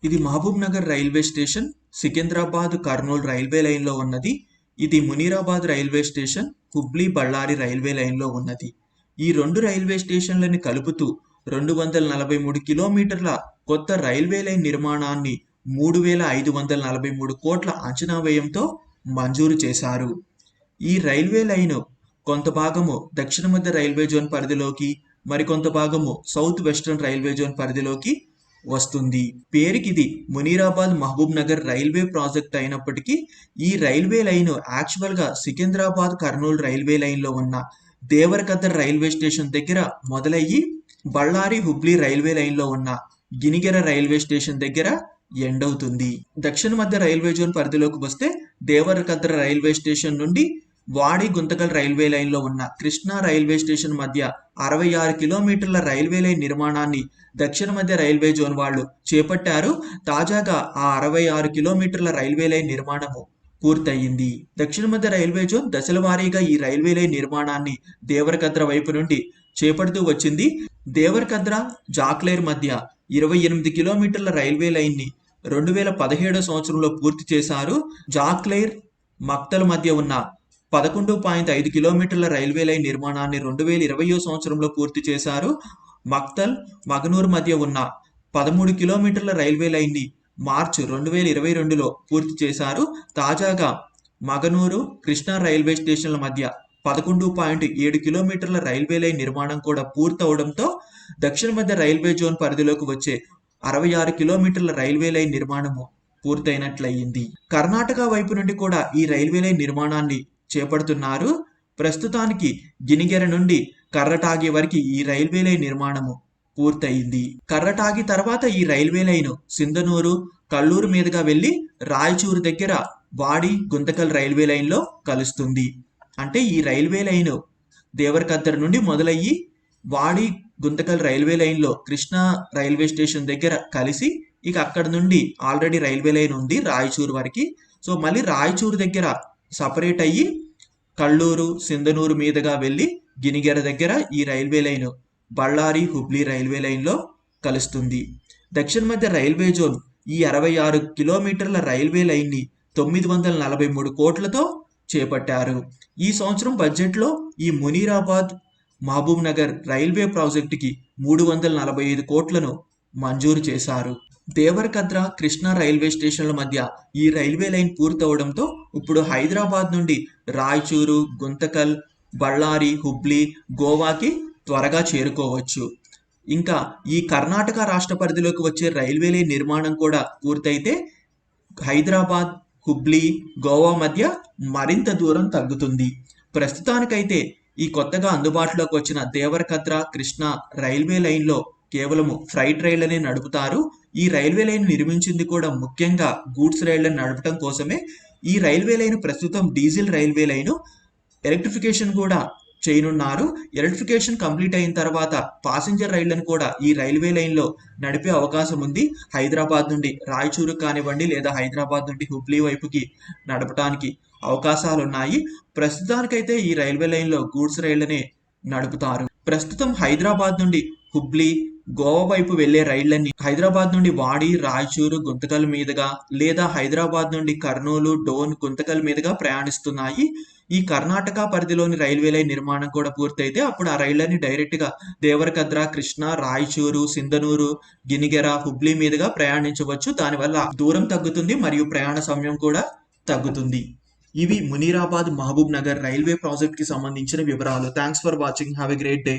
ఇది Mahabubnagar railway station Secunderabad Kurnool railway లైన్లో ఉన్నది. ఇది Munirabad railway station Hubli Ballari railway లైన్లో ఉన్నది. ఈ రెండు రైల్వే స్టేషన్లని కలుపుతూ 243 కిలోమీటర్ల కొత్త రైల్వే లైన్ నిర్మాణాన్ని 3,543 కోట్ల అంచనా వ్యయంతో మంజూరు చేశారు. ఈ రైల్వే లైను కొంత భాగము దక్షిణ మధ్య రైల్వే జోన్ పరిధిలోకి, మరికొంత భాగము సౌత్ వెస్టర్న్ రైల్వే జోన్ పరిధిలోకి వస్తుంది. పేరుకిది మునీరాబాద్ మహబూబ్ నగర్ రైల్వే ప్రాజెక్ట్ అయినప్పటికీ ఈ రైల్వే లైన్ యాక్చువల్గా సికింద్రాబాద్ కర్నూలు రైల్వే లైన్లో ఉన్న దేవరకద్ర రైల్వే స్టేషన్ దగ్గర మొదలయ్యి బళ్ళారి హుబ్లీ రైల్వే లైన్లో ఉన్న గినిగెర రైల్వే స్టేషన్ దగ్గర ఎండ్ అవుతుంది. దక్షిణ మధ్య రైల్వే జోన్ పరిధిలోకి వస్తే దేవరకద్ర రైల్వే స్టేషన్ నుండి వాడి గుంతకల్ రైల్వే లైన్లో ఉన్న కృష్ణా రైల్వే స్టేషన్ మధ్య 66 కిలోమీటర్ల రైల్వే లైన్ నిర్మాణాన్ని దక్షిణ మధ్య రైల్వే జోన్ వాళ్ళు చేపట్టారు. తాజాగా ఆ 66 కిలోమీటర్ల రైల్వే లైన్ నిర్మాణము పూర్తయింది. దక్షిణ మధ్య రైల్వే జోన్ దశల వారీగా ఈ రైల్వే లైన్ నిర్మాణాన్ని దేవరకద్ర వైపు నుండి చేపడుతూ వచ్చింది. దేవరకద్ర జాక్లేర్ మధ్య 28 కిలోమీటర్ల రైల్వే లైన్ని 2017 సంవత్సరంలో పూర్తి చేశారు. జాక్లేర్ మక్తల్ మధ్య ఉన్న 11.5 కిలోమీటర్ల రైల్వే లైన్ నిర్మాణాన్ని 2020 సంవత్సరంలో పూర్తి చేశారు. మక్తల్ మగనూర్ మధ్య ఉన్న 13 కిలోమీటర్ల రైల్వే లైన్ని మార్చి 2022లో పూర్తి చేశారు. తాజాగా మగనూరు కృష్ణా రైల్వే స్టేషన్ల మధ్య 11.7 కిలోమీటర్ల రైల్వే లైన్ నిర్మాణం కూడా పూర్తవడంతో దక్షిణ మధ్య రైల్వే జోన్ పరిధిలోకి వచ్చే 66 కిలోమీటర్ల రైల్వే లైన్ నిర్మాణము పూర్తయినట్లయింది. కర్ణాటక వైపు నుండి కూడా ఈ రైల్వే లైన్ నిర్మాణాన్ని చేపడుతున్నారు. ప్రస్తుతానికి గినిగెర నుండి కర్రటాగి వరకు ఈ రైల్వే లైన్ నిర్మాణము పూర్తయింది. కర్రటాగి తర్వాత ఈ రైల్వే లైన్ సింధనూరు, కల్లూరు మీదుగా వెళ్లి రాయచూరు దగ్గర వాడి గుంతకల్ రైల్వే లైన్లో కలుస్తుంది. అంటే ఈ రైల్వే లైన్ దేవరకద్ర నుండి మొదలయ్యి వాడి గుంతకల్ రైల్వే లైన్లో కృష్ణా రైల్వే స్టేషన్ దగ్గర కలిసి ఇక అక్కడ నుండి ఆల్రెడీ రైల్వే లైన్ ఉంది రాయచూరు వరకు. సో మళ్ళీ రాయచూరు దగ్గర సపరేట్ అయ్యి కల్లూరు, సింధనూరు మీదుగా వెళ్ళి గినిగెర దగ్గర ఈ railway line Ballari Hubli railway లైన్లో కలుస్తుంది. దక్షిణ మధ్య రైల్వే జోన్ ఈ 66 కిలోమీటర్ల రైల్వే లైన్ని 943 కోట్లతో చేపట్టారు. ఈ సంవత్సరం బడ్జెట్లో ఈ మునీరాబాద్ మహబూబ్ నగర్ రైల్వే ప్రాజెక్టుకి 345 కోట్లను మంజూరు చేశారు. దేవరకద్ర కృష్ణా రైల్వే స్టేషన్ల మధ్య ఈ రైల్వే లైన్ పూర్తవడంతో ఇప్పుడు హైదరాబాద్ నుండి రాయచూరు, గుంతకల్, బళ్ళారి, హుబ్లీ, గోవాకి త్వరగా చేరుకోవచ్చు. ఇంకా ఈ కర్ణాటక రాష్ట్ర పరిధిలోకి వచ్చే రైల్వే లైన్ నిర్మాణం కూడా పూర్తయితే హైదరాబాద్, హుబ్లీ, గోవా మధ్య మరింత దూరం తగ్గుతుంది. ప్రస్తుతానికైతే ఈ కొత్తగా అందుబాటులోకి వచ్చిన దేవరకద్ర కృష్ణా రైల్వే లైన్లో కేవలము ఫ్రైట్ రైళ్లనే నడుపుతారు. ఈ రైల్వే లైన్ నిర్మించింది కూడా ముఖ్యంగా గూడ్స్ రైళ్లను నడపడం కోసమే. ఈ రైల్వే లైన్ ప్రస్తుతం డీజిల్ రైల్వే లైను. ఎలక్ట్రిఫికేషన్ కూడా చేయనున్నారు. ఎలక్ట్రిఫికేషన్ కంప్లీట్ అయిన తర్వాత పాసింజర్ రైళ్లను కూడా ఈ రైల్వే లైన్లో నడిపే అవకాశం ఉంది. హైదరాబాద్ నుండి రాయచూరు కానివ్వండి, లేదా హైదరాబాద్ నుండి హుబ్లీ వైపుకి నడపడానికి అవకాశాలు ఉన్నాయి. ప్రస్తుతానికైతే ఈ రైల్వే లైన్లో గూడ్స్ రైళ్లనే నడుపుతారు. ప్రస్తుతం హైదరాబాద్ నుండి హుబ్లీ, గోవా వైపు వెళ్లే రైళ్లన్నీ హైదరాబాద్ నుండి వాడి, రాయచూరు, గుంతకల్ మీదుగా లేదా హైదరాబాద్ నుండి కర్నూలు, డోన్, గుంతకల్ మీదుగా ప్రయాణిస్తున్నాయి. ఈ కర్ణాటక పరిధిలోని రైల్వే లైన్ నిర్మాణం కూడా పూర్తయితే అప్పుడు ఆ రైళ్లన్నీ డైరెక్ట్గా దేవరకద్ర, కృష్ణా, రాయచూరు, సింధనూరు, గినిగెర, హుబ్లీ మీదుగా ప్రయాణించవచ్చు. దానివల్ల దూరం తగ్గుతుంది మరియు ప్రయాణ సమయం కూడా తగ్గుతుంది. ఇవి మునీరాబాద్ మహబూబ్ నగర్ రైల్వే ప్రాజెక్ట్ కి సంబంధించిన వివరాలు. Thanks for watching. Have a great day.